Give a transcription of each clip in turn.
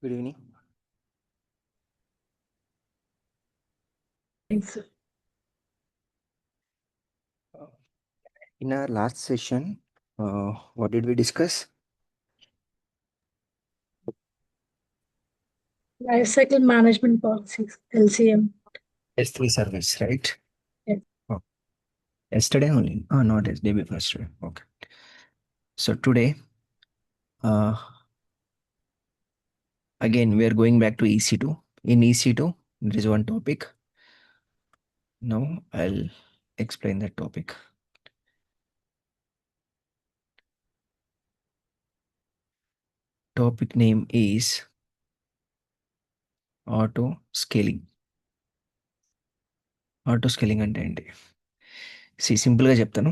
Good evening. Thanks. In our last session, what did we discuss? Lifecycle management policies, LCM. S3 service, right? Yes. Oh, yesterday only. Oh, not yesterday, before yesterday. Okay. So today, uh, again, we are going back to EC2. In EC2, there is one topic. Now I'll explain that topic. Topic name is auto scaling. Auto scaling అంటే ఏంటి? సింపుల్గా చెప్తాను.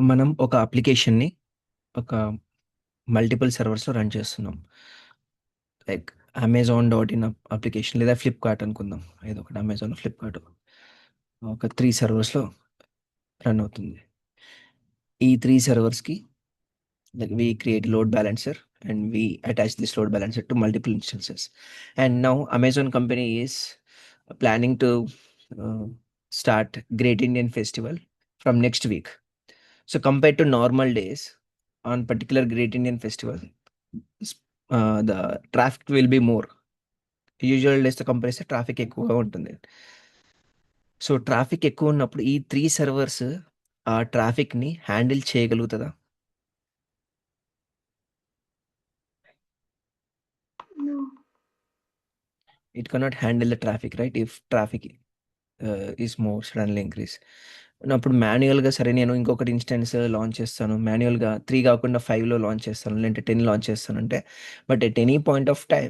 మనం ఒక అప్లికేషన్ని ఒక multiple సర్వర్స్లో run చేస్తున్నాం. Like అమెజాన్.in application లేదా Flipkart అనుకుందాం. ఏదో ఒకటి అమెజాన్, ఫ్లిప్కార్ట్ ఒక 3 సర్వర్స్‌లో రన్ అవుతుంది. ఈ 3 సర్వర్స్‌కి like we create load balancer and we attach this load balancer to multiple instances. And now Amazon company is planning to start Great Indian Festival from next week. So compared to normal days, on particular Great Indian Festival, the traffic will be more. Usual డేస్‌తో compare చేస్తే traffic ఎక్కువగా ఉంటుంది. So, traffic ఎక్కువున్నప్పుడు ఈ 3 servers ఆ ట్రాఫిక్‌ని handle చేయగలుగుతదా? No. It cannot handle the traffic right? If traffic is more suddenly increase. అప్పుడు మాన్యుయల్‌గా సరే నేను ఇంకొకటి ఇన్‌స్టాన్స్ లాంచ్ చేస్తాను. మాన్యుయల్‌గా 3 కాకుండా 5లో లాంచ్ చేస్తాను. లేదంటే 10 లాంచ్ చేస్తానంటే but at any point of time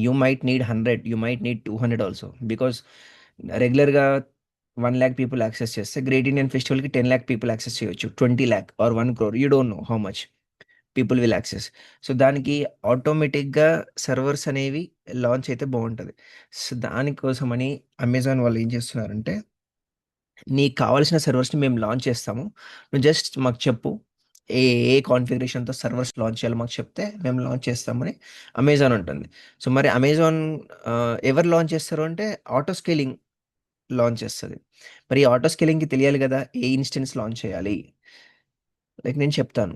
you might need 100, you might need 200 also. Because రెగ్యులర్‌గా 1,00,000 పీపుల్ యాక్సెస్ చేస్తే గ్రేట్ ఇండియన్ ఫెస్టివల్‌కి 10,00,000 పీపుల్ యాక్సెస్ చేయొచ్చు. 20,00,000 or 1,00,000 you don't know how much people will access. So, దానికి ఆటోమేటిక్‌గా servers అనేవి launch అయితే బావుంటది. So, దానికోసమని అమెజాన్ వాళ్ళు ఏం చేస్తున్నారంటే, నీకు కావాల్సిన సర్వర్స్‌ని మేము లాంచ్ చేస్తాము. నువ్వు జస్ట్ మాకు చెప్పు. ఏ ఏ కాన్ఫిగరేషన్‌తో సర్వర్స్ లాంచ్ చేయాలో మాకు చెప్తే మేము లాంచ్ చేస్తామని అమెజాన్ అంటుంది. సో, మరి అమెజాన్ ఎవరు లాంచ్ చేస్తారు అంటే ఆటో స్కేలింగ్ లాంచ్ చేస్తది. మరి ఈ ఆటో స్కేలింగ్‌కి తెలియాలి గదా! ఏ ఇన్‌స్టెన్స్ లాంచ్ చేయాలి? లైక్ నేను చెప్తాను.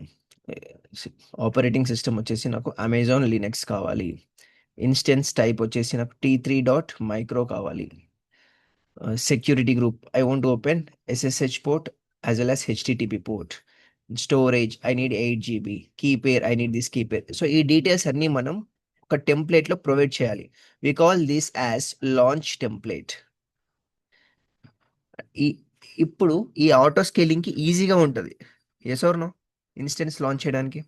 సి ఆపరేటింగ్ సిస్టమ్ వచ్చేసి నాకు అమెజాన్ లినక్స్ కావాలి. ఇన్‌స్టెన్స్ టైప్ వచ్చేసి నాకు టీ3 డాట్ మైక్రో కావాలి. Security group I want to open SSH port as well as HTTP port. Storage I need 8 GB. Key pair I need this key pair. So, ఈ details అన్నీ మనం ఒక టెంప్లేట్‌లో provide చేయాలి. We call this as launch template. ఈ ఇప్పుడు ఈ auto స్కేలింగ్‌కి ఈజీగా ఉంటది. Yes or no? Instance launch చేయడానికి.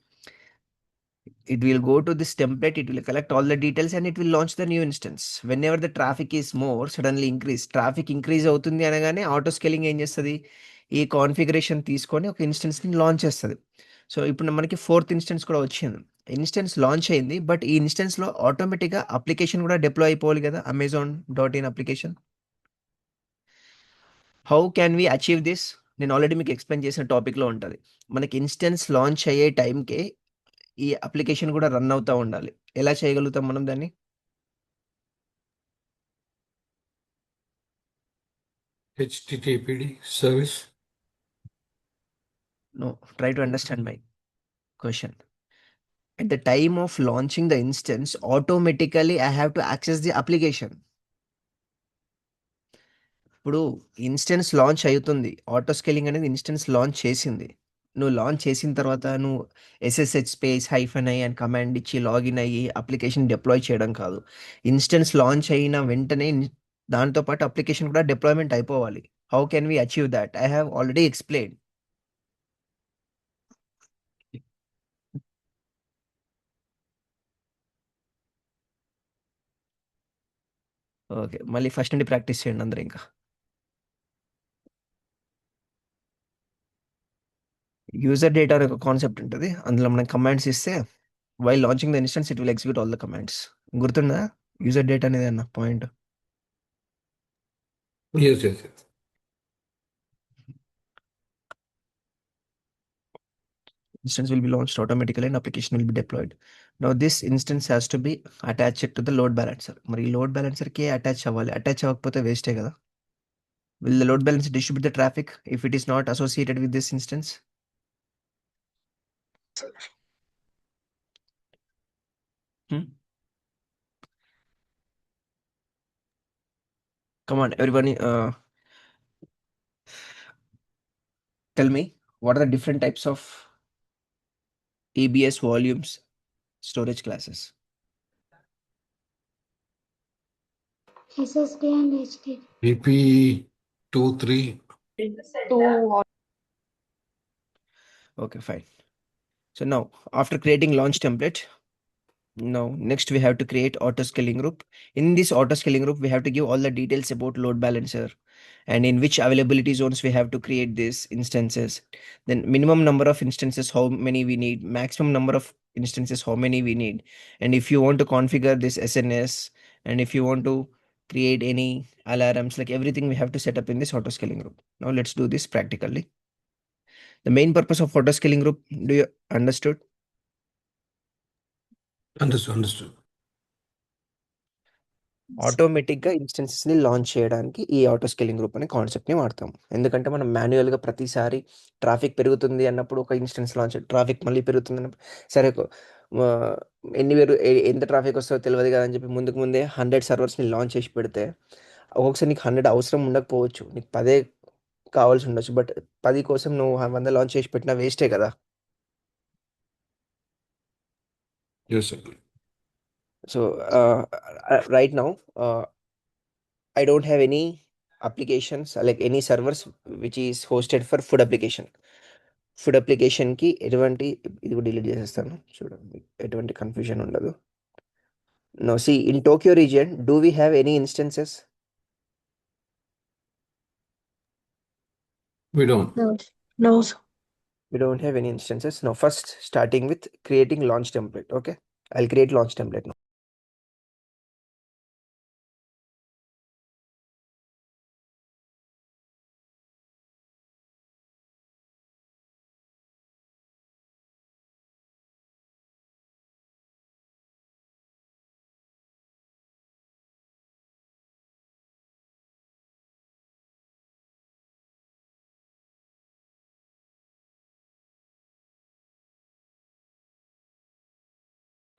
It will go to this template, it will collect all the details and it will launch the new instance. Whenever the traffic is more, suddenly increase. Traffic increase అవుతుంది అనగానే auto scaling ఏం చేస్తది? ఈ configuration తీసుకొని ఒక ఇన్‌స్టెన్స్‌ని launch చేస్తది. So, ఇప్పుడు మనకి ఫోర్త్ ఇన్‌స్టెన్స్ కూడా వచ్చింది. ఇన్‌స్టెన్స్ లాంచ్ అయింది. బట్ ఈ ఇన్‌స్టెన్స్‌లో ఆటోమేటిక్‌గా అప్లికేషన్ కూడా డిప్లాయ్ అయిపోవాలి కదా! Amazon dot in application. How can we achieve this? నేను ఆల్రెడీ మీకు ఎక్స్‌ప్లెయిన్ చేసిన టాపిక్‌లో ఉంటది. మనకి ఇన్‌స్టెన్స్ లాంచ్ అయ్యే టైంకే ఈ అప్లికేషన్ కూడా రన్ అవుతా ఉండాలి. ఎలా చేయగలుగుతాం మనం దాన్ని? HTTPD service. No. Try to understand my question. At the time of launching the instance, automatically I have to access the application. ఇప్పుడు ఇన్‌స్టెన్స్ లాంచ్ అయితుంది. ఆటో స్కేలింగ్ అనేది ఇన్‌స్టెన్స్ లాంచ్ చేసింది. నువ్వు లాంచ్ చేసిన తర్వాత నువ్వు ఎస్ఎస్హెచ్ స్పేస్ హైఫన్ ఐ అని command ఇచ్చి లాగిన్ అయ్యి అప్లికేషన్ డిప్లాయ్ చేయడం కాదు. ఇన్‌స్టెన్స్ లాంచ్ అయిన వెంటనే దాంతో పాటు అప్లికేషన్ కూడా డిప్లాయ్‌మెంట్ అయిపోవాలి. How can we achieve that? I have already explained. Okay. మళ్ళీ ఫస్ట్ నుండి ప్రాక్టీస్ చేయండి అందరూ ఇంకా. యూజర్ డేటా అనే ఒక కాన్సెప్ట్ ఉంటది. అందులో మనం కమాండ్స్ ఇస్తే while launching the instance it will execute all the commands. గుర్తుందా? యూజర్ డేటా అనేది అన్న point. Yes, yes, yes. instance will be launched automatically and application will be deployed. Now this instance has to be attached to the load balancer. మరి load balancer కి attach అవ్వాలి. Attach అవ్వకపోతే waste కదా. Will the load balancer distribute the traffic if it is not associated with this instance? Hmm? Come on, everybody. Tell me, what are the different types of EBS volumes storage classes? SSD and HDD. EP23. Okay, fine. So now, after creating launch template, now next we have to create auto scaling group. In this auto scaling group, we have to give all the details about load balancer and in which availability zones we have to create these instances. Then minimum number of instances, how many we need, maximum number of instances, how many we need. And if you want to configure this SNS, and if you want to create any alarms, like everything we have to set up in this auto scaling group. Now let's do this practically. The main purpose of auto scaling group, do you understood? Understood. ఆటోమేటిక్గా ఇన్స్టెన్సెస్ని launch చేయడానికి ఈ auto scaling group అనే కాన్సెప్ట్ని వాడతాం. ఎందుకంటే మనం మాన్యువల్గా ప్రతిసారి ట్రాఫిక్ పెరుగుతుంది అన్నప్పుడు ఒక ఇన్స్టెన్స్ లాంచ్, ట్రాఫిక్ మళ్ళీ పెరుగుతుంది అన్నప్పుడు సరే ఎంత ట్రాఫిక్ వస్తుందో తెలియదు కదా అని చెప్పి ముందుకు ముందే 100 సర్వర్స్ని లాంచ్ చేసి పెడితే ఒక్కొక్కసారి నీకు 100 అవసరం ఉండకపోవచ్చు, నీకు 10 కావాల్సి ఉండొచ్చు. బట్ 10 కోసం నువ్వు 100 లాంచ్ చేసి పెట్టినా వేస్టే కదా. Yes, sir. So right now, I don't have any applications like any servers which is hosted for food application. Food అప్లికేషన్కి ఎటువంటి ఇది కూడా డిలీట్ చేసేస్తాను, చూడండి ఎటువంటి కన్ఫ్యూజన్ ఉండదు. No see in Tokyo region do we have any instances? We don't. No, sir. We don't have any instances. Now first starting with creating launch template. Okay, I'll create launch template now.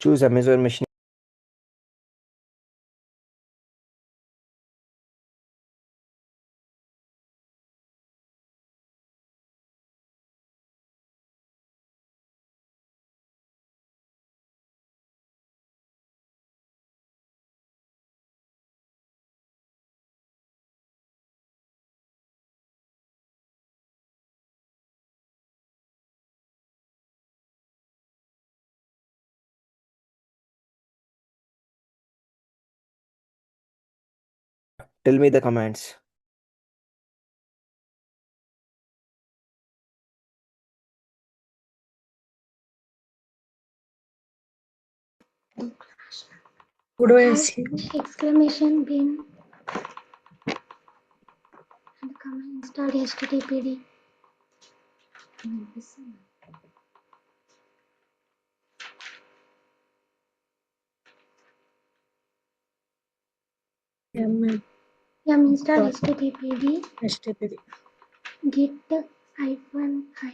Choose Amazon machine. Tell me the commands. What do I see? Exclamation bin and command install httpd. ML Yum install httpd HTTP git -i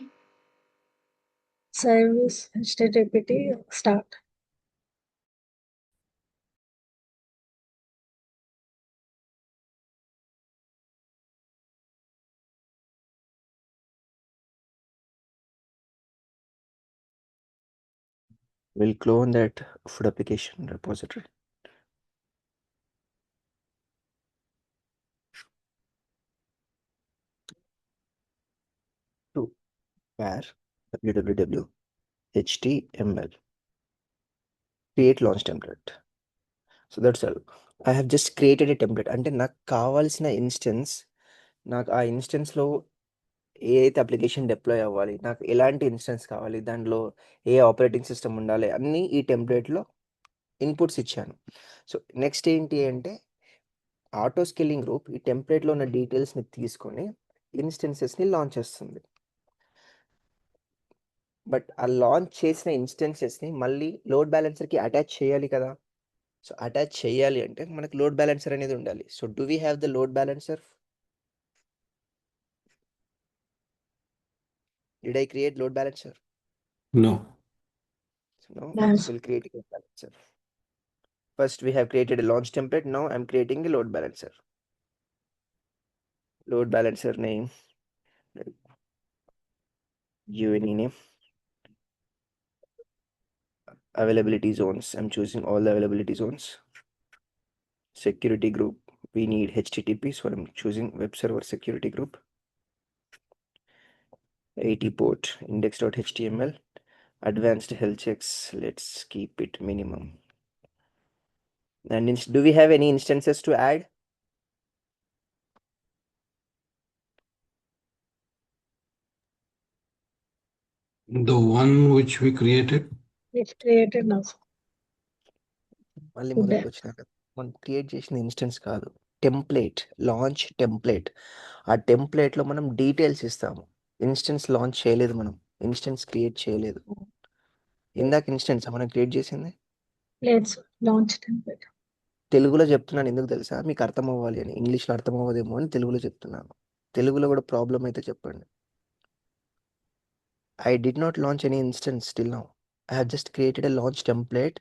service HTTP start. We'll clone that food application repository. To var www html create launch template. So that's all. I have just created a template. అంటే నాకు కావాల్సిన instance, నాకు ఆ ఇన్స్టెన్స్లో ఏ అయితే application deploy అవ్వాలి, నాకు ఎలాంటి instance కావాలి, దాంట్లో ఏ ఆపరేటింగ్ సిస్టమ్ ఉండాలి, అన్నీ ఈ టెంప్లెట్లో ఇన్పుట్స్ ఇచ్చాను. సో నెక్స్ట్ ఏంటి అంటే ఆటో స్కేలింగ్ గ్రూప్ ఈ టెంప్లెట్లో ఉన్న డీటెయిల్స్ని తీసుకొని ఇన్స్టెన్సెస్ని లాంచ్ చేస్తుంది. బట్ ఆ లాంచ్ చేసిన ఇన్స్టెన్సెస్ని మళ్ళీ లోడ్ బ్యాలెన్సర్కి అటాచ్ చేయాలి కదా. సో అటాచ్ చేయాలి అంటే మనకు లోడ్ బ్యాలెన్సర్ అనేది ఉండాలి. So do we have the load balancer? Did I create load balancer? No. So now Yes. we'll create a load balancer. First we have created a launch template. Now I'm creating a load balancer. Load balancer name. Give any name. Availability zones. I'm choosing all the availability zones. Security group. We need HTTP, so I'm choosing web server security group. 80 port index.html. Advanced health checks. Let's keep it minimum. And do we have any instances to add? The one which we created. It's created now. మళ్ళీ Today. మొదటికి వచ్చినాక మనం create చేసిన instance కాదు, template, launch template. ఆ టెంప్లేట్లో మనం details ఇస్తాము. Instance launch చేయలేదు, మనం ఇన్స్టెన్స్ క్రియేట్ చేయలేదు. ఇందాక ఇన్స్టెన్స్ మనం క్రియేట్ చేసింది Let's launch template. తెలుగులో చెప్తున్నాను, ఎందుకు తెలుసా? మీకు అర్థం అవ్వాలి అని. ఇంగ్లీష్లో అర్థం అవ్వదేమో అని తెలుగులో చెప్తున్నాను. తెలుగులో కూడా ప్రాబ్లం అయితే చెప్పండి. I did not launch any instance till now. I have just created a launch template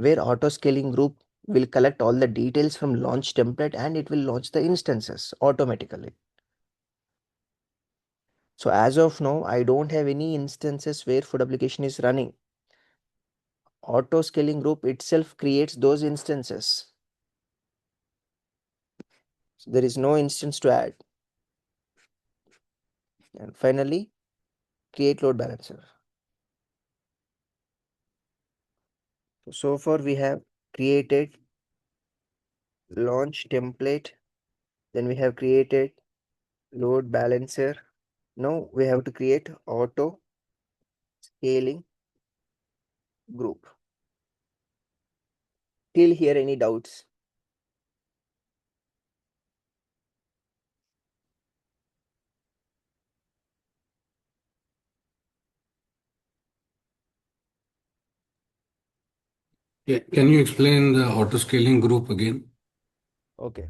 where auto scaling group will collect all the details from launch template and it will launch the instances automatically. So as of now, I don't have any instances where food application is running. Auto scaling group itself creates those instances. So there is no instance to add. And finally, create load balancer. So far we have created launch template, then we have created load balancer. Now we have to create auto scaling group. Till here, any doubts? Yeah. Can you explain the auto scaling group again? Okay.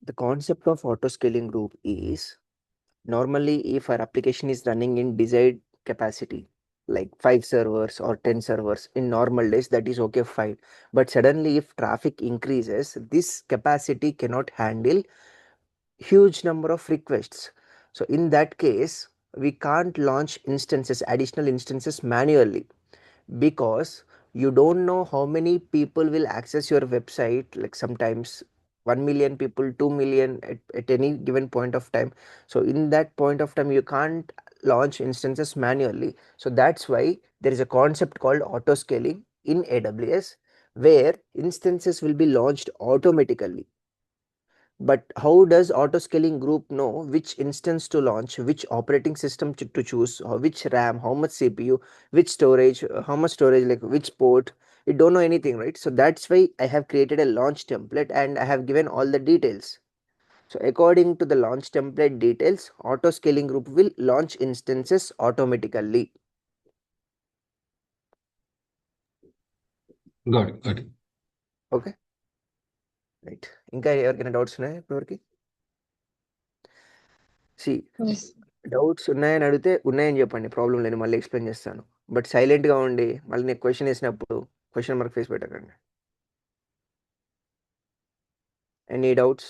The concept of auto scaling group is normally if our application is running in desired capacity, like 5 servers or 10 servers in normal days, that is okay, fine. But suddenly if traffic increases, this capacity cannot handle huge number of requests. So in that case, we can't launch instances, additional instances manually, because you don't know how many people will access your website. Like sometimes 1 million people, 2 million at any given point of time. So in that point of time, you can't launch instances manually. So that's why there is a concept called auto scaling in AWS, where instances will be launched automatically. But how does auto scaling group know which instance to launch, which operating system to choose, or which RAM, how much CPU, which storage, how much storage, like which port? You don't know anything, right? So that's why I have created a launch template and I have given all the details. So according to the launch template details, auto scaling group will launch instances automatically. Got it. Got it. Okay. Right. ఇంకా ఎవరికైనా doubts ఉన్నాయా ఇప్పటివరకు? See, Yes. Doubts ఉన్నాయని అడిగితే ఉన్నాయని చెప్పండి, problem లేదు, మళ్ళీ ఎక్స్ప్లెయిన్ చేస్తాను. బట్ సైలెంట్గా ఉండి మళ్ళీ నేను క్వశ్చన్ వేసినప్పుడు క్వశ్చన్ మార్క్ ఫేస్ పెట్టకండి. Any doubts?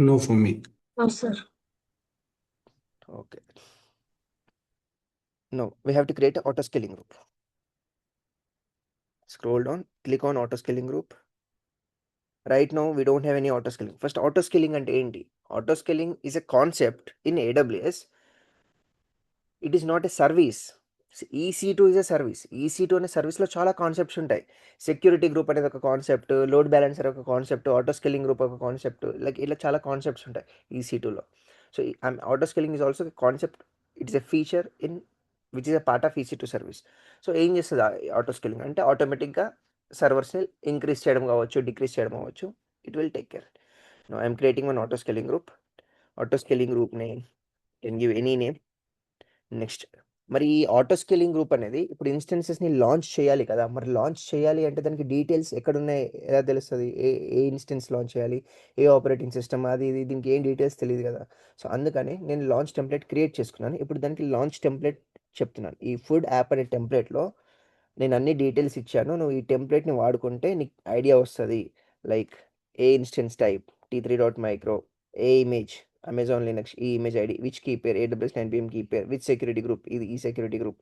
No for me. No, sir. Okay. No we have to create auto scaling group. Scroll down, click on auto scaling group. Right now we don't have any auto scaling. First, auto scaling అంటే ఏంటి? Auto scaling is a concept in AWS. It is not a service. EC2 is a service. EC2 అనే సర్వీస్లో చాలా concepts ఉంటాయి. Security group అనేది ఒక concept, load balancer ఒక concept, auto scaling group ఒక కాన్సెప్ట్, లైక్ ఇలా చాలా కాన్సెప్ట్స్ ఉంటాయి EC2లో. So auto scaling is also concept. It's a feature in which is a part of EC2 service. So ఏం చేస్తుంది ఆటో స్కేలింగ్ అంటే ఆటోమేటిక్గా సర్వర్స్ని ఇంక్రీజ్ చేయడం కావచ్చు, డిక్రీజ్ చేయడం కావచ్చు. It will take care. No I'm creating one auto scaling group. Auto scaling group name can give any name. Next మరి ఈ ఆటో స్కేలింగ్ గ్రూప్ అనేది ఇప్పుడు ఇన్స్టెన్సెస్ని లాంచ్ చేయాలి కదా, మరి లాంచ్ చేయాలి అంటే దానికి డీటెయిల్స్ ఎక్కడున్నాయి ఎలా తెలుస్తుంది, ఏ ఇన్స్టెన్స్ లాంచ్ చేయాలి, ఏ ఆపరేటింగ్ సిస్టమ్ అది ఇది దీనికి ఏం డీటెయిల్స్ తెలియదు కదా. సో అందుకని నేను లాంచ్ టెంప్లెట్ క్రియేట్ చేసుకున్నాను. ఇప్పుడు దానికి లాంచ్ టెంప్లెట్ చెప్తున్నాను. ఈ ఫుడ్ యాప్ అనే టెంప్లెట్లో నేను అన్ని డీటెయిల్స్ ఇచ్చాను. నువ్వు ఈ టెంప్లెట్ని వాడుకుంటే నీకు ఐడియా వస్తుంది. లైక్ ఏ ఇన్స్టెన్స్ టైప్ T3.micro, ఏ ఇమేజ్ అమెజాన్ లినక్స్, ఈ image ID, which key pair AWS 9pm key pair, which security group, ఇది ఈ security group.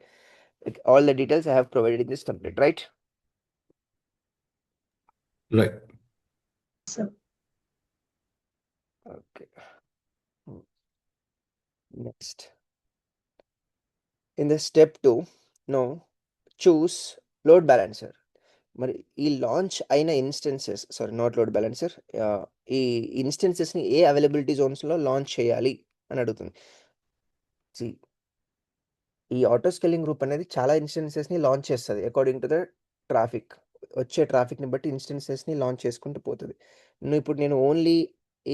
Like, all the details I have provided in this template, right? Right. Sir. Okay. Next. In the step 2, now choose load balancer. మరి ఈ launch అయిన instances, sorry not load balancer, ఈ ఇన్స్టెన్సెస్ని ఏ availability జోన్స్లో launch చేయాలి అని అడుగుతుంది. See, ఈ auto scaling group అనేది చాలా ఇన్స్టెన్సెస్ని లాంచ్ చేస్తుంది అకార్డింగ్ టు ద ట్రాఫిక్. వచ్చే ట్రాఫిక్ని బట్టి ఇన్స్టెన్సెస్ని లాంచ్ చేసుకుంటూ పోతుంది. నేను only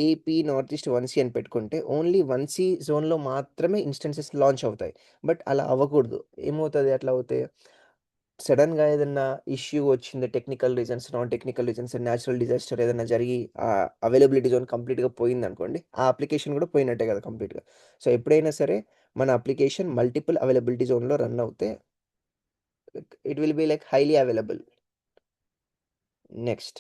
AP north east 1C అని పెట్టుకుంటే ఓన్లీ 1C జోన్లో మాత్రమే ఇన్స్టెన్సెస్ లాంచ్ అవుతాయి. బట్ అలా అవ్వకూడదు. ఏమవుతుంది అట్లా అవుతే, సడన్గా ఏదన్నా ఇష్యూ వచ్చింది, technical reasons, non technical reasons, natural disaster ఏదైనా జరిగి ఆ అవైలబిలిటీ జోన్ కంప్లీట్గా పోయింది అనుకోండి, ఆ అప్లికేషన్ కూడా పోయినట్టే కదా కంప్లీట్గా. సో ఎప్పుడైనా సరే మన అప్లికేషన్ మల్టిపుల్ అవైలబిలిటీ జోన్లో రన్ అవుతే it will be like highly available. Next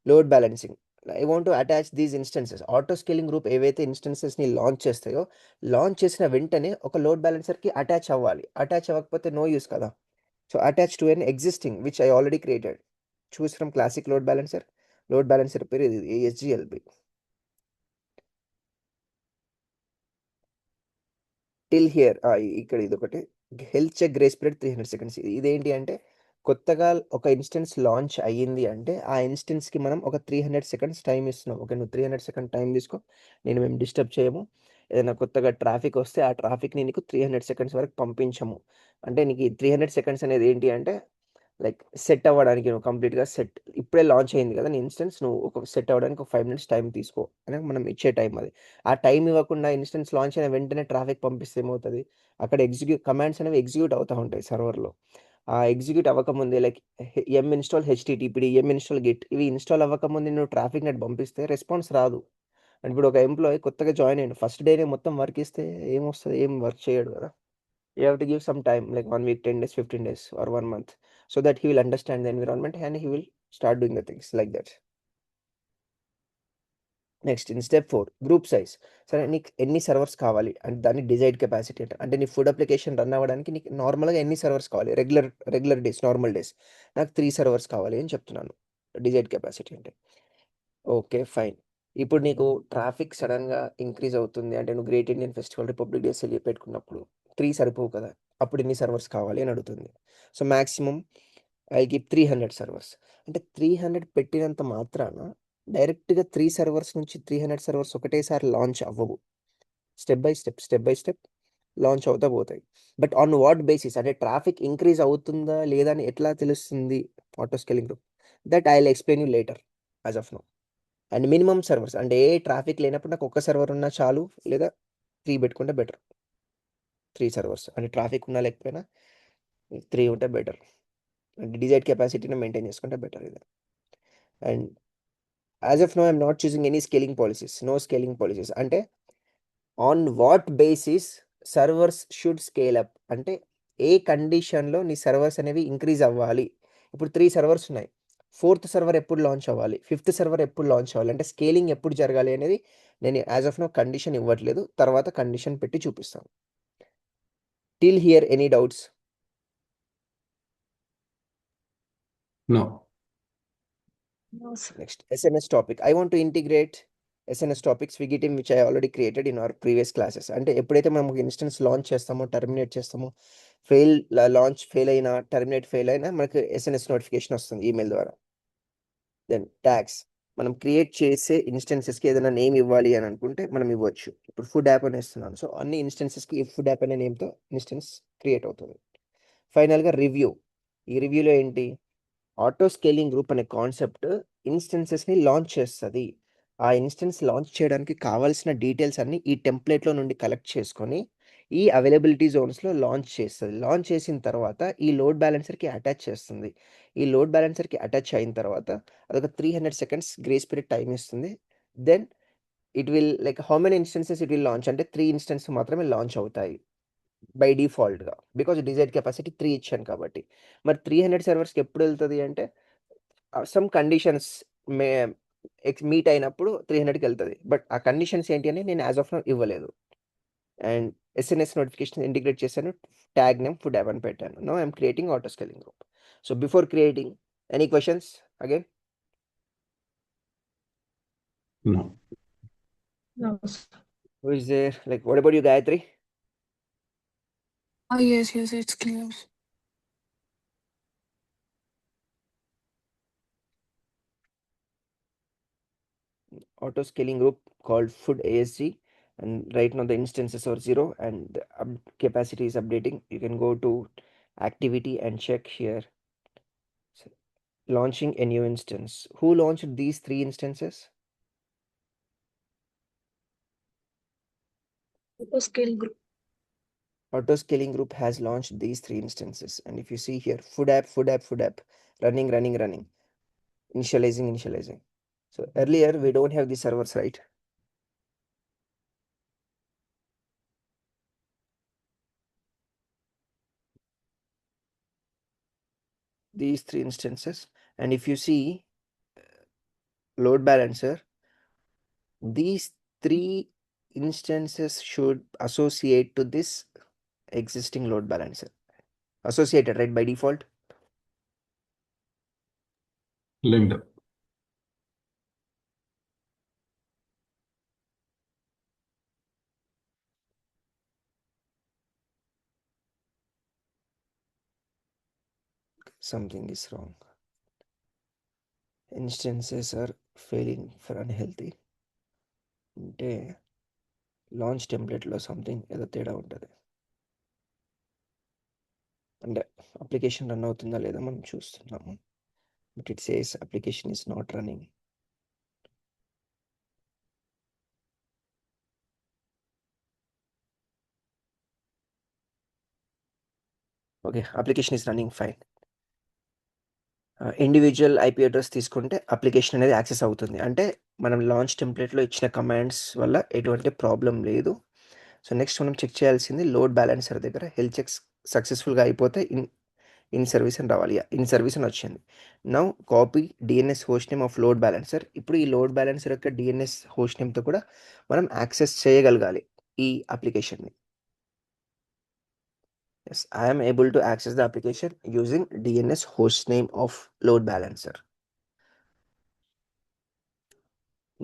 load balancing. I want to attach these instances. Auto scaling group ఏవైతే ఇన్స్టెన్సెస్ని లాంచ్ చేస్తాయో, లాంచ్ చేసిన వెంటనే ఒక లోడ్ బ్యాలెన్సర్కి అటాచ్ అవ్వాలి. అటాచ్ అవ్వకపోతే నో యూస్ కదా. So attach to an existing which I already created. Choose from classic load balancer. Load balancer pair is ASGLB. Till here ఇక్కడ ఇది ఒకటి health check grace period 300 seconds. ఇదేంటి అంటే కొత్తగా ఒక ఇన్స్టెన్స్ లాంచ్ అయ్యింది అంటే ఆ ఇన్స్టెన్స్కి మనం ఒక 300 seconds టైం ఇస్తున్నాం. ఓకే, నువ్వు 300 seconds టైం తీసుకో, మేము డిస్టర్బ్ చేయము. ఏదైనా కొత్తగా ట్రాఫిక్ వస్తే ఆ ట్రాఫిక్ని నీకు 300 seconds వరకు పంపించము. అంటే నీకు 300 seconds అనేది ఏంటి అంటే లైక్ సెట్ అవ్వడానికి, నువ్వు కంప్లీట్గా సెట్, ఇప్పుడే లాంచ్ అయింది కదా నీ ఇన్స్టెన్స్, నువ్వు ఒక సెట్ అవ్వడానికి ఒక 5 minutes టైం తీసుకో అని మనం ఇచ్చే టైం అది. ఆ టైం ఇవ్వకుండా ఇన్స్టెన్స్ లాంచ్ అయిన వెంటనే ట్రాఫిక్ పంపిస్తే ఏమవుతుంది, అక్కడ కమాండ్స్ అనేవి ఎగ్జిక్యూట్ అవుతూ ఉంటాయి సర్వర్లో. ఆ ఎగ్జిక్యూట్ అవ్వకముందే like install HTTPD, install Git, ఇవి ఇన్స్టాల్ అవ్వకముందే నువ్వు ట్రాఫిక్ నెట్ పంపిస్తే రెస్పాన్స్ రాదు. అండ్ ఇప్పుడు ఒక ఎంప్లాయీ కొత్తగా జాయిన్ అయ్యాడు, ఫస్ట్ డేనే మొత్తం వర్క్ ఇస్తే ఏమొస్తుంది, ఏం వర్క్ చేయడు కదా. You have to give some time, like 1 week, 10 days, 15 days, or 1 month, so that he will understand the environment and he will start doing the things like that. Next in step 4 group size. సరే, నీకు ఎన్ని servers కావాలి అంటే దాన్ని desired capacity అంటే నీ food application run అవ్వడానికి నీకు నార్మల్గా ఎన్ని సర్వర్స్ కావాలి, రెగ్యులర్ డేస్, నార్మల్ డేస్. నాకు 3 సర్వర్స్ కావాలి అని చెప్తున్నాను డిజైర్డ్ కెపాసిటీ అంటే. Okay, fine. ఇప్పుడు నీకు ట్రాఫిక్ సడన్గా ఇంక్రీజ్ అవుతుంది అంటే నువ్వు great Indian festival, republic day celebrate పెట్టుకున్నప్పుడు 3 సరిపోవు కదా, అప్పుడు ఎన్ని సర్వర్స్ కావాలి అని అడుగుతుంది. So maximum I give 300 servers. అంటే 300 పెట్టినంత మాత్రాన డైరెక్ట్గా 3 సర్వర్స్ నుంచి 300 సర్వర్స్ ఒకటేసారి లాంచ్ అవ్వవు. స్టెప్ బై స్టెప్ లాంచ్ అవుతా పోతాయి. బట్ ఆన్ వాట్ బేసిస్ అంటే ట్రాఫిక్ ఇంక్రీజ్ అవుతుందా లేదా అని ఎట్లా తెలుస్తుంది auto scaling group, that I will explain you later as of now. And minimum servers అంటే ఏ ట్రాఫిక్ లేనప్పుడు నాకు ఒక్క సర్వర్ ఉన్నా చాలు, లేదా 3 పెట్టుకుంటే బెటర్. 3 సర్వర్స్ అంటే ట్రాఫిక్ ఉన్నా లేకపోయినా 3 ఉంటే బెటర్. అంటే డిజైర్డ్ కెపాసిటీని మెయింటైన్ చేసుకుంటే బెటర్ ఇది. And as of now I'm not choosing any scaling policies, no scaling policies. అంటే on what basis servers should scale up అంటే ఏ కండిషన్లో నీ సర్వర్స్ అనేవి ఇంక్రీజ్ అవ్వాలి. ఇప్పుడు 3 సర్వర్స్ ఉన్నాయి, 4th సర్వర్ ఎప్పుడు లాంచ్ అవ్వాలి, 5th సర్వర్ ఎప్పుడు లాంచ్ అవ్వాలి, అంటే స్కేలింగ్ ఎప్పుడు జరగాలి అనేది నేను యాజ్ ఆఫ్ నో కండిషన్ ఇవ్వట్లేదు, తర్వాత కండిషన్ పెట్టి చూపిస్తాను. Till here any doubts? No. No, sir. Next, SNS topic. I want to integrate SNS topics Wigitim which I already created in our previous classes. అంటే ఎప్పుడైతే మనం ఒక ఇన్స్టెన్స్ లాంచ్ చేస్తామో, terminate చేస్తామో, లాంచ్ ఫెయిల్ అయినా, terminate fail అయినా మనకు SMS notification వస్తుంది ఈమెయిల్ ద్వారా. దెన్ ట్యాగ్స్, మనం క్రియేట్ చేసే ఇన్స్టెన్సెస్కి ఏదైనా నేమ్ ఇవ్వాలి అని అనుకుంటే మనం ఇవ్వచ్చు. ఇప్పుడు ఫుడ్ యాప్ అని ఇస్తున్నాను, సో అన్ని ఇన్స్టెన్సెస్కి ఈ ఫుడ్ యాప్ అనే నేమ్తో ఇన్స్టెన్స్ క్రియేట్ అవుతుంది. ఫైనల్గా రివ్యూ. ఈ రివ్యూలో ఏంటి, ఆటో స్కేలింగ్ గ్రూప్ అనే కాన్సెప్ట్ ఇన్స్టెన్సెస్ని లాంచ్ చేస్తుంది. ఆ ఇన్స్టెన్స్ లాంచ్ చేయడానికి కావాల్సిన డీటెయిల్స్ అన్నీ ఈ టెంప్లేట్‌లో నుండి కలెక్ట్ చేసుకొని, ఈ అవైలబిలిటీ జోన్స్‌లో లాంచ్ చేస్తది. లాంచ్ చేసిన తర్వాత ఈ లోడ్ బ్యాలెన్సర్‌కి అటాచ్ చేస్తుంది. ఈ లోడ్ బ్యాలెన్సర్‌కి అటాచ్ అయిన తర్వాత అదొక 300 సెకండ్స్ గ్రేస్ పీరియడ్ టైమ్ ఇస్తుంది. Then it will like how many instances it will launch అంటే 3 ఇన్‌స్టెన్స్ మాత్రమే లాంచ్ అవుతాయి. బై డిఫాల్ట్‌గా. బికాజ్ డిజైర్డ్ కెపాసిటీ 3 ఇచ్చాను కాబట్టి. మరి 300 సర్వర్స్‌కి ఎప్పుడు వెళ్తది అంటే సమ్ కండిషన్స్ మే మీట్ అయినప్పుడు 300కి వెళ్తది. బట్ ఆ కండిషన్స్ ఏంటి అని నేను యాస్ ఆఫ్ నౌ ఇవ్వలేదు. అండ్ ఎస్ఎన్ఎస్ నోటిఫికేషన్ ఇంటిగ్రేట్ చేశాను. ట్యాగ్ నేమ్ ఫుడ్ యాప్ అని పెట్టాను. Now I am creating auto scaling group. So before creating any questions again? No. No, sir. Who is there? Like what about you Gayatri? Yes, it's clear. Auto scaling group called food ASG, and right now the instances are 0 and the capacity is updating. You can go to activity and check here. So, launching a new instance. Who launched these 3 instances? Auto scale group. Auto scaling group has launched these 3 instances, and if you see here, food app, running, initializing. So earlier we don't have the servers, right? These 3 instances, and if you see load balancer, these 3 instances should associate to this existing load balancer. Associated, right, by default? Linked up. Something is wrong. Instances are failing for unhealthy. అంటే launch టెంప్లెట్లో something ఏదో తేడా ఉంటుంది. అంటే application run అవుతుందా లేదా మనం చూస్తున్నాము. But it says application is not running. Okay, application is running fine. Individual IP address తీసుకుంటే అప్లికేషన్ అనేది యాక్సెస్ అవుతుంది. అంటే మనం లాంచ్ టెంప్లెట్లో ఇచ్చిన కమాండ్స్ వల్ల ఎటువంటి ప్రాబ్లం లేదు. సో నెక్స్ట్ మనం చెక్ చేయాల్సింది లోడ్ బ్యాలెన్సర్ దగ్గర హెల్త్ చెక్స్ సక్సెస్ఫుల్గా అయిపోతే ఇన్ సర్వీస్ అని రావాలి. ఇన్ సర్వీస్ అని వచ్చింది. Now copy DNS host name of load balancer. ఇప్పుడు ఈ లోడ్ బ్యాలెన్సర్ యొక్క డిఎన్ఎస్ హోస్ట్ నేమ్తో కూడా మనం యాక్సెస్ చేయగలగాలి ఈ అప్లికేషన్ని. Yes, I am able to access the application using DNS host name of load balancer.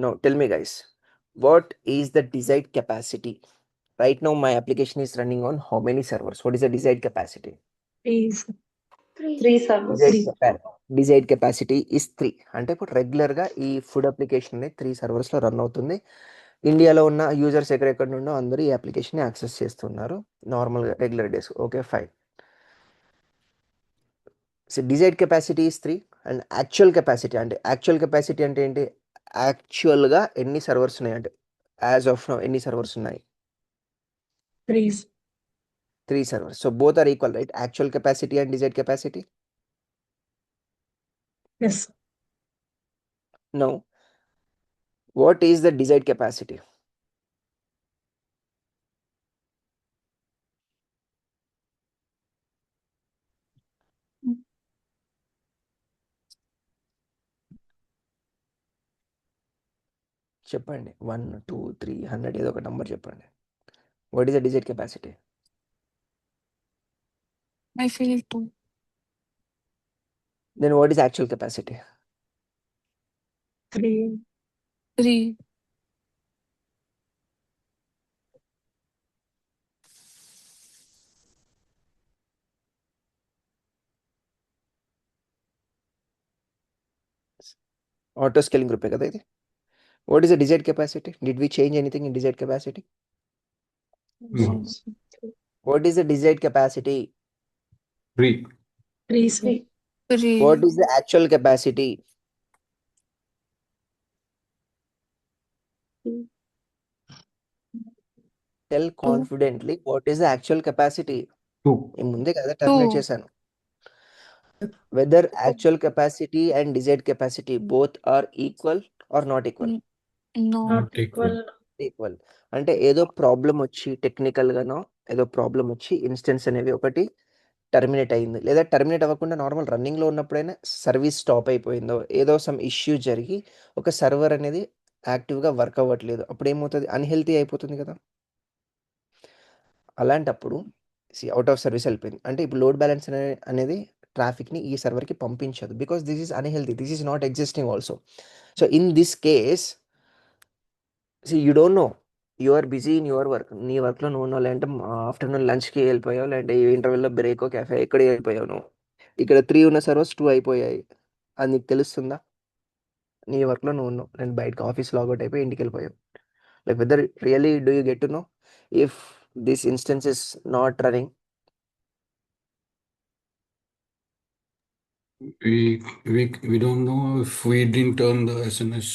Now tell me guys, what is the desired capacity? Right now my application is running on how many servers? What is the desired capacity? Is 3. 3 servers. Desired capacity is 3. అంటే ఇప్పుడు రెగ్యులర్గా ఈ food application 3 సర్వర్స్లో run అవుతుంది. ఇండియాలో ఉన్న users ఎక్కడెక్కడ నుండో అందరూ ఈ అప్లికేషన్ యాక్సెస్ చేస్తున్నారు నార్మల్గా regular days. Okay fine. So desired capacity is 3 and actual capacity అంటే ఏంటి? యాక్చువల్గా ఎన్ని సర్వర్స్ ఉన్నాయి అంటే యాజ్ ఆఫ్ నౌ ఎన్ని సర్వర్స్ ఉన్నాయి? 3 servers. So both are equal, right? Actual capacity and desired capacity. Yes. Now what is the desired capacity? చెప్పండి. 1, 2, 3, 100 ఏదో ఒక నంబర్ చెప్పండి. What is the desired capacity? I feel 2. Then what is actual capacity? 3. 3. Auto scaling గ్రూపే కదా ఇది. What is the desired capacity? Did we change anything in desired capacity? No. What is the desired capacity? 3. 3, sir. 3. What is the actual capacity? Tell confidently what is the actual capacity. 2. ముందే కదా terminate 2. చేశాను. Whether actual capacity and desired capacity both are equal or not equal. No. Not equal. Equal అంటే ఏదో problem వచ్చి technical గానో ఏదో problem వచ్చి instance అనేవి ఒకటి టర్మినేట్ అయింది, లేదా టర్మినేట్ అవ్వకుండా నార్మల్ రన్నింగ్ లో ఉన్నప్పుడైనా సర్వీస్ స్టాప్ అయిపోయిందో, ఏదో సమ్ ఇష్యూ జరిగి ఒక సర్వర్ అనేది యాక్టివ్ గా వర్క్ అవ్వట్లేదు, అప్పుడు ఏమవుతుంది, అన్హెల్తీ అయిపోతుంది కదా. అలాంటప్పుడు అవుట్ ఆఫ్ సర్వీస్ వెళ్ళిపోయింది అంటే ఇప్పుడు లోడ్ బ్యాలెన్స్ అనేది ట్రాఫిక్ ని ఈ సర్వర్ కి పంపించదు, because this is unhealthy, this is not existing also. So in this case you don't know, you are busy in your work, నీ వర్క్లో నువ్వు ఉన్నావు, లేదంటే ఆఫ్టర్నూన్ లంచ్కి వెళ్ళిపోయావు, లేదంటే ఇంటర్వెల్లో బ్రేకో క్యాఫే ఎక్కడ వెళ్ళిపోయావు నువ్వు, ఇక్కడ 3 ఉన్న సర్వర్స్ 2 అయిపోయాయి, అది నీకు తెలుస్తుందా? నీ వర్క్లో నువ్వు ఉన్నావు, నేను బయటకు ఆఫీస్ లాగౌట్ అయిపోయి ఇంటికి వెళ్ళిపోయావు. Like whether really do you get to know if this instance is not running? We don't know if we didn't turn the SNS.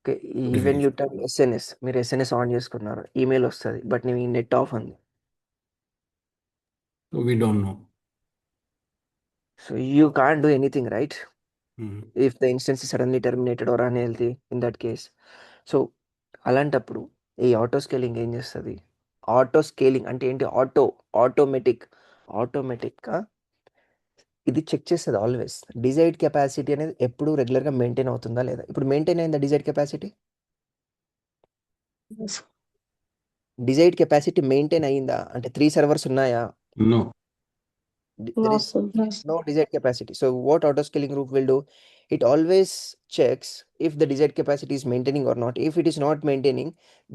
Okay, even you turn SNS, మీరు ఎస్ఎన్ఎస్ ఆన్ చేసుకున్నారు, email వస్తుంది, but నీ net off ఉంది. So we don't know. So you can't do anything, right? Mhm. If the instance suddenly terminated or unhealthy in that case. So అలాంటప్పుడు ఈ auto scaling ఏం చేస్తుంది? Auto scaling అంటే ఏంటి? ఆటోమేటిక్గా ఇది చెక్ చేస్తుంది ఆల్వేస్. డిజైర్డ్ కెపాసిటీ అనేది ఎప్పుడు రెగ్యులర్గా మెయింటైన్ అవుతుందా లేదా. ఇప్పుడు మెయింటైన్ అయిందా desired capacity? Yes. Desired capacity maintain అయిందా అంటే 3 సర్వర్స్ ఉన్నాయా? No. There No, is sir. no desired capacity. So what auto scaling group will do? It always checks if the desired capacity is maintaining or not. If it is not maintaining,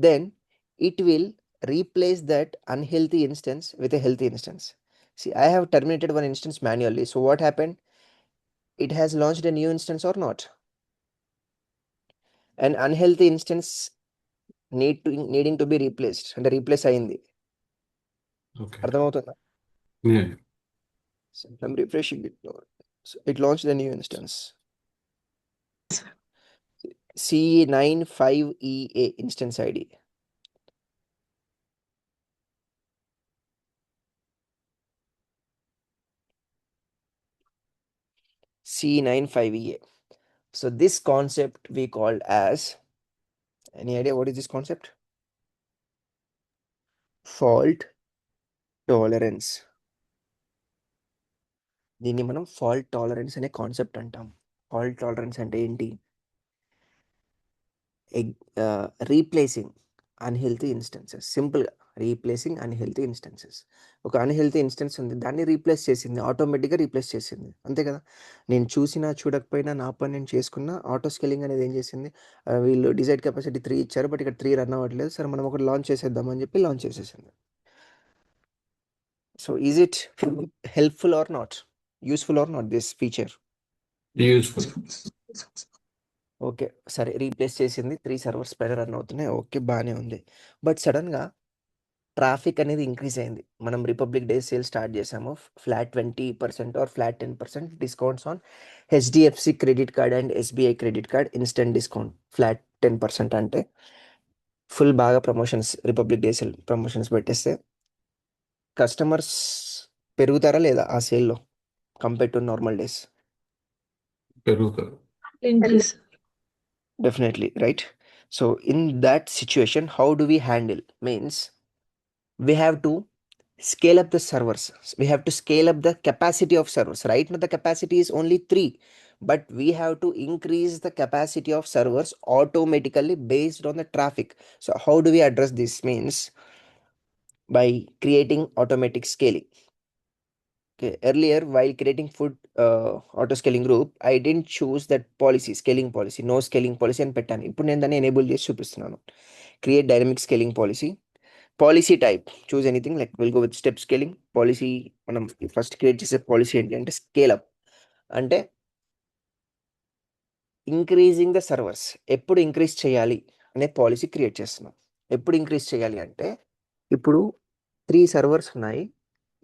then it will replace that unhealthy instance with a healthy instance. See, I have terminated one instance manually. So what happened? It has launched a new instance or not? An unhealthy instance needing to be replaced and replace ayindi. Okay. అర్థమవుతుందా? Yeah. So I'm refreshing it now. So it launched a new instance. C95EA instance ID. C95EA. So this concept we called as, any idea what is this concept? Fault tolerance. దీన్ని మనం fault tolerance అనే concept అంటాం. Fault tolerance అంటే ఏంటి? Replacing unhealthy instances. సింపుల్గా replacing unhealthy instances. ఒక unhealthy instance ఉంది, దాన్ని రీప్లేస్ చేసింది, ఆటోమేటిక్గా రీప్లేస్ చేసింది, అంతే కదా. నేను చూసినా చూడకపోయినా నా పని నేను చేసుకున్న ఆటో స్కేలింగ్ అనేది ఏం చేసింది, వీళ్ళు డిజైర్డ్ కెపాసిటీ 3 ఇచ్చారు, బట్ ఇక్కడ 3 రన్ అవ్వట్లేదు, సరే మనం ఒకటి లాంచ్ చేసేద్దాం అని చెప్పి లాంచ్ చేసేసింది. So is it helpful or not, useful or not this feature? Useful. Okay, సరే రీప్లేస్ చేసింది, 3 సర్వర్స్ పైన రన్ అవుతున్నాయి, ఓకే బాగానే ఉంది. బట్ సడన్గా ట్రాఫిక్ అనేది ఇంక్రీజ్ అయింది. మనం రిపబ్లిక్ డే సేల్ స్టార్ట్ చేసాము, ఫ్లాట్ 20% ఆర్ flat 10% discounts on HDFC credit card and SBI credit card, instant discount flat 10% అంటే ఫుల్ బాగా promotions, republic day sale promotions పెట్టేస్తే కస్టమర్స్ పెరుగుతారా లేదా ఆ సేల్లో compare to normal days? Peruka. Increase. Definitely, right? So in that situation, how do we handle? Means we have to scale up the servers. We have to scale up the capacity of servers. Right now the capacity is only 3, but we have to increase the capacity of servers automatically based on the traffic. So how do we address this? Means by creating automatic scaling. Okay, earlier while creating food auto scaling group, I didn't choose that policy, scaling policy, no scaling policy అని పెట్టాను. ఇప్పుడు నేను దాన్ని enable చేసి చూపిస్తున్నాను. Create dynamic scaling policy. Policy type choose anything, like will go with step scaling policy. మనం first create చేసే policy ఏంటి అంటే స్కేల్ అప్, అంటే ఇంక్రీజింగ్ ద సర్వర్స్. ఎప్పుడు ఇంక్రీజ్ చేయాలి అనే పాలసీ క్రియేట్ చేస్తున్నాం. ఎప్పుడు ఇంక్రీజ్ చేయాలి అంటే ఇప్పుడు 3 సర్వర్స్ ఉన్నాయి.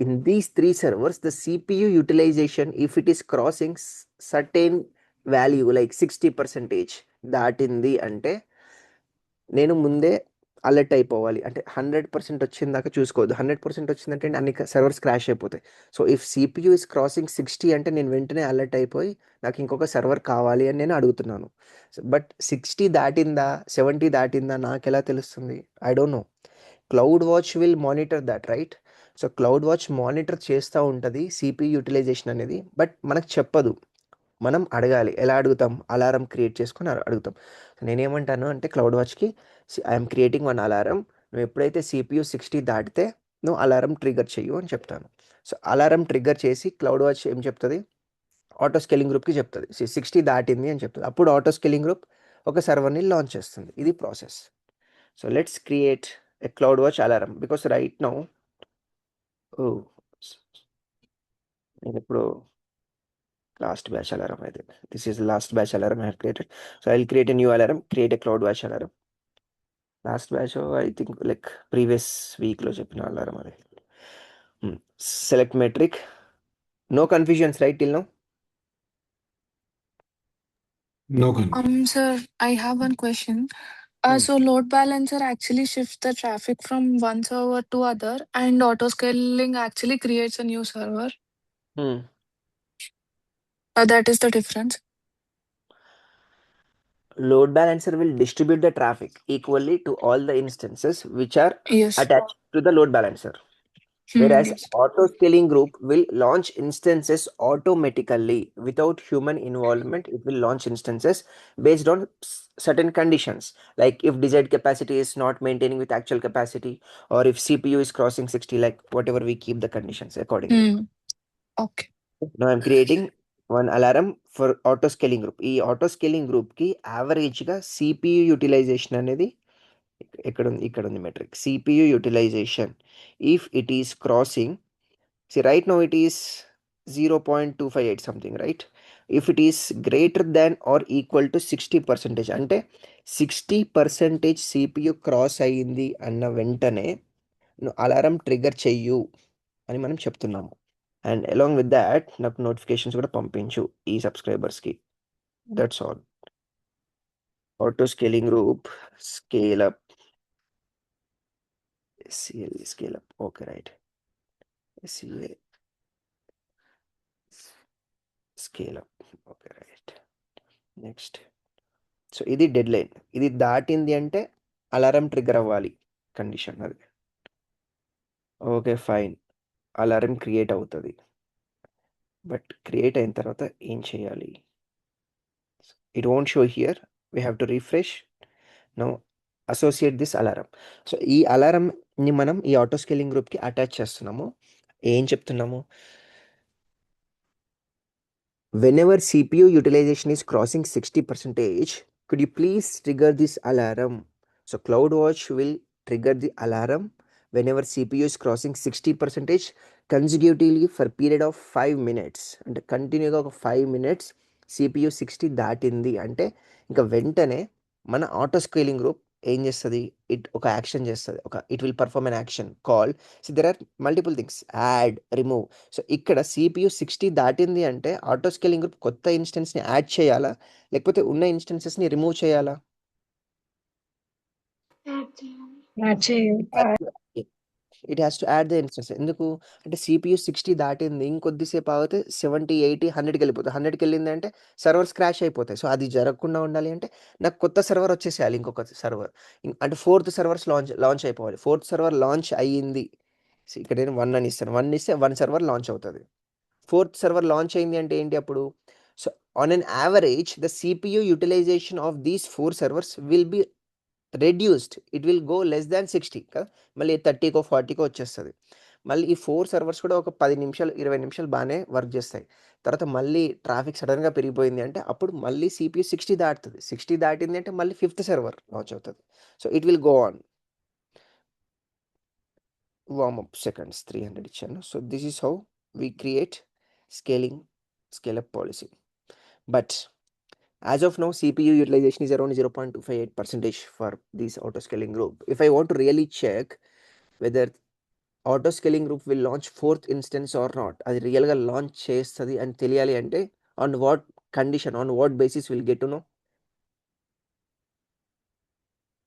In these 3 servers, the CPU utilization, if it is crossing certain value like 60% దాటింది అంటే నేను ముందే అలర్ట్ అయిపోవాలి. అంటే 100% వచ్చిందాకా చూసుకోవద్దు. 100% వచ్చిందంటే అన్ని సర్వర్స్ క్రాష్ అయిపోతాయి. So if CPU is crossing 60 అంటే నేను వెంటనే అలర్ట్ అయిపోయి నాకు ఇంకొక సర్వర్ కావాలి అని నేను అడుగుతున్నాను. బట్ 60 దాటిందా 70 దాటిందా నాకు ఎలా తెలుస్తుంది? I don't know. Cloud watch will monitor that, right? So cloud watch monitor చేస్తూ ఉంటుంది CPU యూటిలైజేషన్ అనేది, బట్ మనకు చెప్పదు. మనం అడగాలి. ఎలా అడుగుతాం? అలారం క్రియేట్ చేసుకొని అడుగుతాం. నేనేమంటాను అంటే క్లౌడ్ వాచ్కి ఐఎమ్ క్రియేటింగ్ వన్ అలారం, నువ్వు ఎప్పుడైతే CPU 60 దాటితే నువ్వు అలారం ట్రిగర్ చెయ్యు అని చెప్తాను. సో అలారం ట్రిగర్ చేసి క్లౌడ్ వాచ్ ఏం చెప్తుంది? ఆటో స్కేలింగ్ గ్రూప్కి చెప్తుంది 60 దాటింది అని చెప్తుంది. అప్పుడు ఆటో స్కేలింగ్ గ్రూప్ ఒక సర్వర్ని లాంచ్ చేస్తుంది. ఇది process. So let's create a cloud watch alarm because right now నేను ఇప్పుడు last batch alarm, I think this is the last batch alarm I have created. So I'll create a new alarm, create a cloud watch alarm. Last batch I think like previous week lo cheppina alarm adi. Select metric, no confusions right till now? No confusion. Sir, I have one question. Hmm. So load balancer actually shifts the traffic from one server to other, and auto scaling actually creates a new server. That is the difference. Load balancer will distribute the traffic equally to all the instances which are Yes. attached to the load balancer. Whereas Yes. auto scaling group will launch instances automatically without human involvement. It will launch instances based on certain conditions, like if desired capacity is not maintaining with actual capacity, or if CPU is crossing 60, like whatever we keep the conditions accordingly. Okay. Now I'm creating one alarm for auto scaling group. ఈ auto scaling group కి average గా CPU utilization అనేది ఇక్కడ ఉంది metric. CPU utilization if it is crossing, see right now it is 0.258 something, right? If it is greater than or equal to 60%, అంటే 60% CPU cross అయ్యింది అన్న వెంటనే నువ్వు అలారం ట్రిగర్ చెయ్యు అని మనం చెప్తున్నాము. అండ్ అలాంగ్ విత్ దాట్ నాకు నోటిఫికేషన్స్ కూడా పంపించు ఈ సబ్స్క్రైబర్స్కి. That's all. Auto scaling group scale up scale up okay right scale up okay right. Next so ఇది డెడ్ లైన్. ఇది దాటింది అంటే అలారం ట్రిగర్ అవ్వాలి కండిషన్ అది. ఓకే ఫైన్, అలారం క్రియేట్ అవుతుంది. బట్ క్రియేట్ అయిన తర్వాత ఏం చేయాలి? It won't show here, we have to refresh. Now associate this alarm. So ఈ అలారంని మనం ఈ ఆటో స్కేలింగ్ గ్రూప్కి అటాచ్ చేస్తున్నాము. ఏం చెప్తున్నాము? whenever CPU utilization is crossing 60%, could you please trigger this alarm? So CloudWatch will trigger the alarm whenever CPU is crossing 60% consecutively for a period of 5 minutes. అంటే కంటిన్యూగా ఒక 5 minutes CPU 60 దాటింది అంటే ఇంకా వెంటనే మన ఆటో స్కేలింగ్ గ్రూప్ ఏం చేస్తుంది? ఒక యాక్షన్ చేస్తుంది. It will perform an action call. So there are multiple things, add, remove. సో ఇక్కడ CPU 60 దాటింది అంటే ఆటో స్కేలింగ్ గ్రూప్ కొత్త ఇన్స్టెన్స్ని యాడ్ చేయాలా, లేకపోతే ఉన్న ఇన్స్టెన్సెస్ని రిమూవ్ చేయాలా? యాడ్ చేయాలి. It has to add the instance. ఎందుకు అంటే CPU 60 దాటింది, ఇంకొద్దిసేపు ఆగితే 70, 80, 100కి వెళ్ళిపోతుంది. 100కి వెళ్ళింది అంటే సర్వర్స్ క్రాష్ అయిపోతాయి. సో అది జరగకుండా ఉండాలి అంటే నాకు కొత్త సర్వర్ వచ్చేసేయాలి, ఇంకొక సర్వర్. అంటే 4th సర్వర్స్ లాంచ్ అయిపోవాలి. 4th సర్వర్ లాంచ్ అయ్యింది. ఇక్కడ నేను 1 అని ఇస్తాను. 1 ఇస్తే 1 సర్వర్ లాంచ్ అవుతుంది. 4th సర్వర్ లాంచ్ అయింది అంటే ఏంటి అప్పుడు? So on an average the CPU utilization of these 4 servers will be reduced. It will go less than 60 కదా, మళ్ళీ 30కో 40కో వచ్చేస్తుంది. మళ్ళీ ఈ 4 సర్వర్స్ కూడా ఒక 10 నిమిషాలు 20 నిమిషాలు బాగానే వర్క్ చేస్తాయి. తర్వాత మళ్ళీ ట్రాఫిక్ సడన్గా పెరిగిపోయింది అంటే అప్పుడు మళ్ళీ CPU 60 దాటుతుంది. 60 దాటింది అంటే మళ్ళీ 5th సర్వర్ లాంచ్ అవుతుంది. So it will go on. Warmup seconds 300 ఇచ్చాను. So this is how we create scale up policy. But as of now CPU utilization is around 0.258% for this auto scaling group. If I want to really check whether auto scaling group will launch 4th instance or not, అది రియల్గా launch చేస్తుంది అని తెలియాలి అంటే on what condition, on what basis will get to know?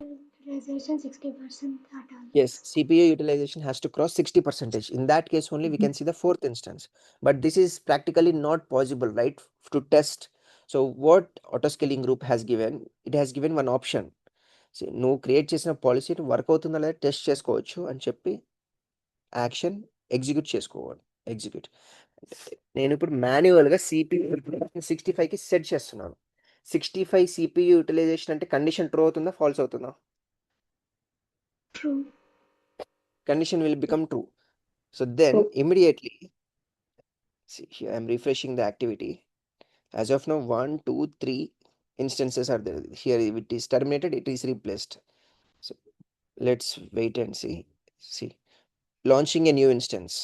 utilization 60% at all. Yes, CPU utilization has to cross 60%. In that case only we can see the fourth instance. But this is practically not possible, right, to test. So what autoscaling group has given, it has given one option. నువ్వు create చేసిన policy work అవుతుందా లేదా test చేసుకోవచ్చు అని చెప్పి action execute చేసుకోవాలి. Execute నేను ఇప్పుడు మాన్యువల్గా సిపియూ 65కి సెట్ చేస్తున్నాను. 65 సిపియూ యూటిలైజేషన్ అంటే కండిషన్ ట్రూ అవుతుందా ఫాల్స్ అవుతుందా? True. Condition will become true. So then True. immediately, see here I'm refreshing the activity. As of now 1 2 3 instances are there. Here if it is terminated, it is replaced. So let's wait and see launching a new instance.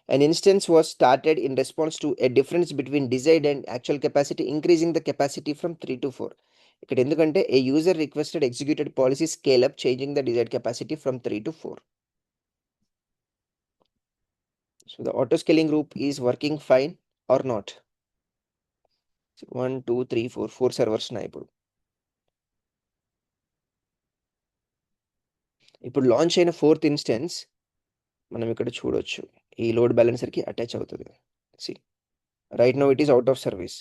An instance was started in response to a difference between desired and actual capacity, increasing the capacity from 3 to 4. ఇక్కడ ఎందుకంటే a user requested executed policy scale up, changing the desired capacity from 3 to 4. So the auto scaling group is working fine or not? So 1 2 3 4 servers na ఇప్పుడు launch అయిన fourth instance మనం ఇక్కడ చూడొచ్చు. ఈ load బ్యాలెన్సర్కి attach అవుతుంది. See right now it is out of service.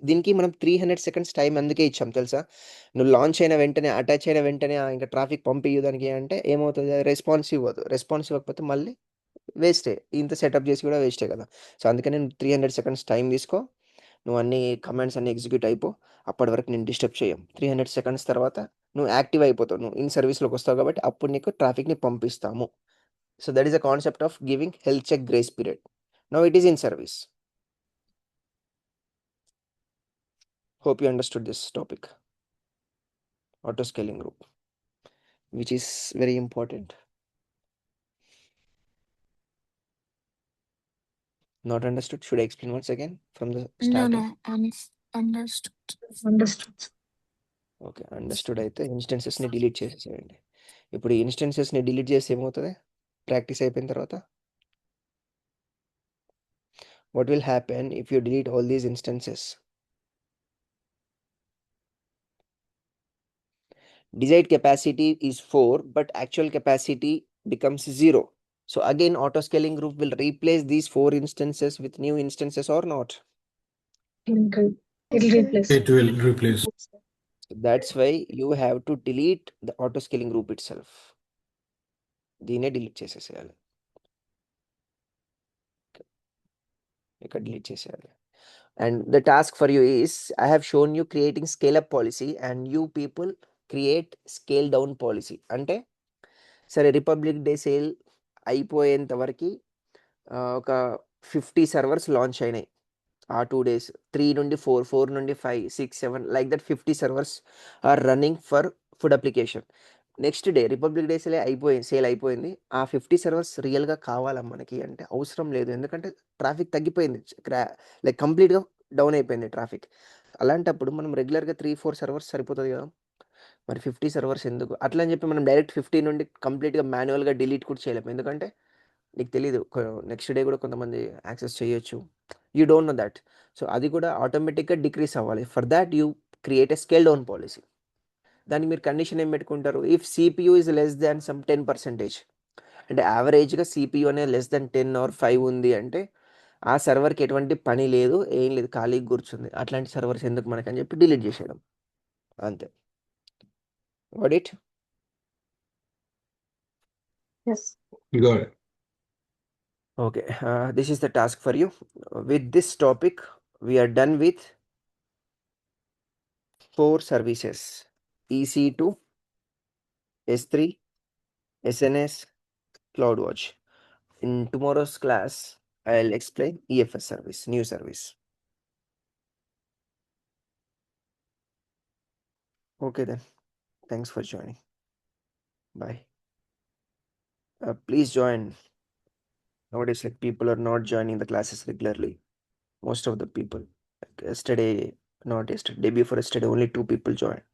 దీనికి మనం 300 సెకండ్స్ టైం అందుకే ఇచ్చాం తెలుసా? నువ్వు లాంచ్ అయిన వెంటనే అటాచ్ అయిన వెంటనే ఇంకా ట్రాఫిక్ పంపియ్యు దానికి అంటే ఏమవుతుంది, రెస్పాన్స్ ఇవ్వదు. రెస్పాన్స్ ఇవ్వకపోతే మళ్ళీ వేస్టే, ఇంత సెటప్ చేసి కూడా వేస్టే కదా. సో అందుకని 300 సెకండ్స్ టైం తీసుకో, నువ్వు అన్ని కమాండ్స్ అన్ని ఎగ్జిక్యూట్ అయిపో, అప్పటి వరకు నేను డిస్టర్బ్ చేయం. 300 సెకండ్స్ తర్వాత నువ్వు యాక్టివ్ అయిపోతావు, నువ్వు ఇన్ సర్వీస్లోకి వస్తావు కాబట్టి అప్పుడు నీకు ట్రాఫిక్ని పంపిస్తాము. So that is the concept of giving health check grace period. Now it is in service. Hope you understood this topic, auto scaling group, which is very important. Not understood? Should I explain once again from the No, starting? no, understood. Understood. Okay, understood. అయితే ఇన్స్టెన్సెస్ని delete చేసేసేయండి. ఇప్పుడు ఈ ఇన్స్టెన్సెస్ని delete చేసి ఏమవుతుంది practice అయిపోయిన తర్వాత? What will happen if you delete all these instances? Desired capacity is 4, but actual capacity becomes 0. So again, auto scaling group will replace these 4 instances with new instances or not? It'll replace. It will replace. So that's why you have to delete the auto scaling group itself. దీనే delete చేసేసేయాలి, ఇక్కడ delete చేసేయాలి. And the task for you is, I have shown you creating scale up policy and you people create scale down policy. అంటే సరే republic day sale అయిపోయేంత వరకు ఒక 50 servers launch అయినాయి ఆ 2 days, 3 నుండి 4, 4 నుండి 5, 6, 7 like that 50 servers are running for food application. Next day republic day sale అయిపోయింది. ఆ 50 సర్వర్స్ రియల్గా కావాలా మనకి అంటే అవసరం లేదు, ఎందుకంటే ట్రాఫిక్ తగ్గిపోయింది, లైక్ కంప్లీట్గా డౌన్ అయిపోయింది ట్రాఫిక్. అలాంటప్పుడు మనం రెగ్యులర్గా 3-4 సర్వర్స్ సరిపోతుంది కదా, మరి 50 సర్వర్స్ ఎందుకు? అట్లా అని చెప్పి మనం డైరెక్ట్ 50 నుండి కంప్లీట్గా మాన్యువల్గా డిలీట్ కూడా చేయలేము, ఎందుకంటే నీకు తెలీదు నెక్స్ట్ డే కూడా కొంతమంది యాక్సెస్ చేయొచ్చు, you don't know that. So అది కూడా ఆటోమేటిక్గా డిక్రీస్ అవ్వాలి. For that you create a scale down policy. దానికి మీరు కండిషన్ ఏం పెట్టుకుంటారు? If CPU is less than some 10%, అంటే యావరేజ్గా సిపియూ అనేది లెస్ దాన్ 10 or 5 ఉంది అంటే ఆ సర్వర్కి ఎటువంటి పని లేదు, ఏం లేదు, ఖాళీగా కూర్చుంది, అట్లాంటి సర్వర్స్ ఎందుకు మనకని చెప్పి డిలీట్ చేసేయడం అంతే. What it? Yes. Got it. Okay, this is the task for you. With this topic, we are done with 4 services: EC2, S3, SNS, CloudWatch. In tomorrow's class, I'll explain EFS service, new service. Okay then, thanks for joining. Bye. Please join. Nowadays, like, people are not joining the classes regularly. Most of the people, like yesterday, not yesterday, day before yesterday, only 2 people joined.